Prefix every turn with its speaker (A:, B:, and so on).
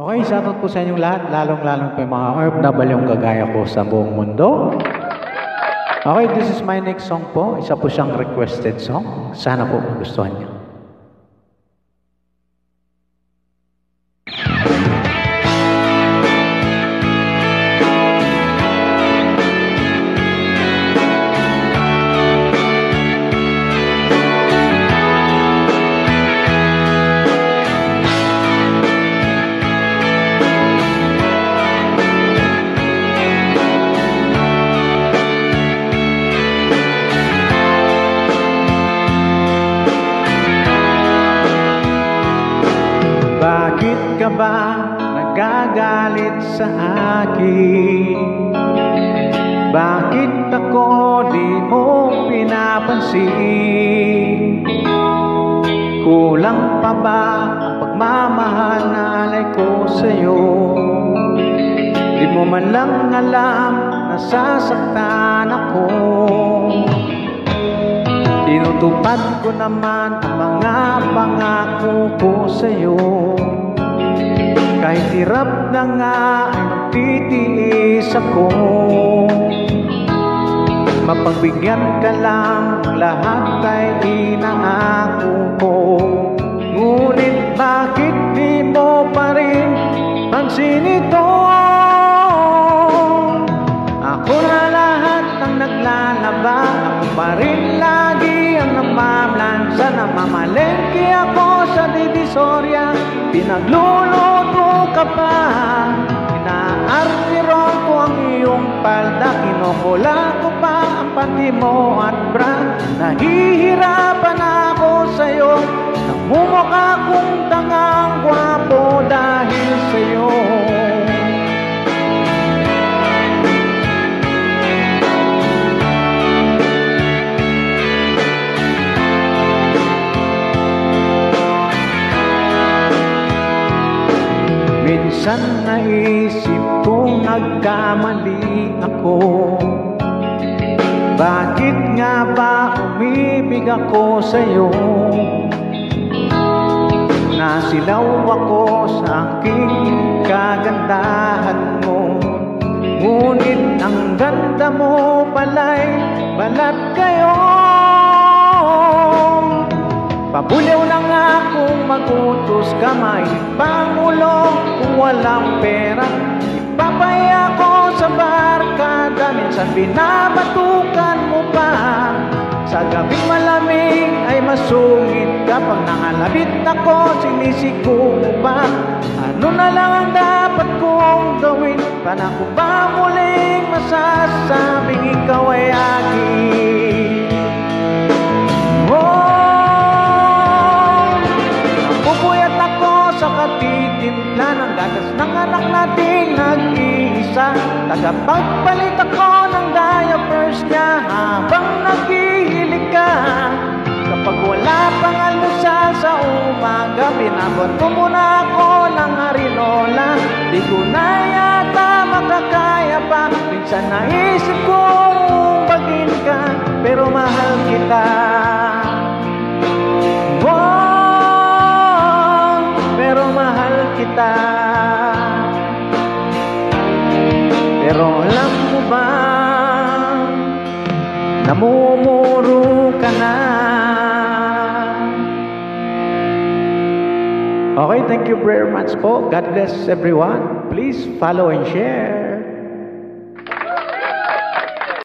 A: Okay, shoutout po sa inyong lahat, lalong-lalong po yung mga OFW kagaya ko sa buong mundo. Okay, this is my next song po. Isa po siyang requested song. Sana po magustuhan niyo. Bakit ka ba nagagalit sa akin? Bakit ako di mo pinapansin? Kulang pa ba ang pagmamahal na alay ko sa'yo? Di mo man lang alam na sasaktan ako. Tinutupad ko naman ang mga pangako ko sa'yo. Kahit hirap na nga ay magtitiis ako. Mapagbigyan ka lang, lahat ay inaako ko. Ngunit bakit di mo pa rin pansin ito? Ako na lahat ang naglalaba, ako pa rin lagi ang namamlansa. Namamalengke ako sa Divisoria, pinagluluto ka pa. Inaartiron ko ang iyong palda, kinukula ko pa ang panty mo at bra. Nahihirapan ako sa'yo, namumukha kong tangang gwapo dahil sa'yo. Minsan naisip kong nagkamali ako. Bakit nga ba umibig ako sa'yo? Nasilaw ako sa aking kagandahan mo. Ngunit ang ganda mo pala'y balat kayo. Pabuliw lang akong magutos kamay, pangulo kung walang pera. Ipapaya ko sa barkada, minsan binabatukan mo pa. Sa gabing malamig ay masungit ka, pag nangalabit ako sinisigo mo pa. Ano na lang ang dapat kong gawin? Paano ko ba muling masasabing ikaw ay akin? Sa katitimpla ng gatas ng anak nating nag-iisa. Tagapagpalit ako ng diapers niya habang naghihilig ka. Kapag wala pang almusal sa umaga, pinabot ko muna ako ng harinola. Di ko na yata makakaya pa. Minsan naisip kong bagin ka, pero mahal kita. Pero mahal kita. Pero alam mo ba, namumuro ka na. Okay, thank you very much po. God bless everyone. Please follow and share.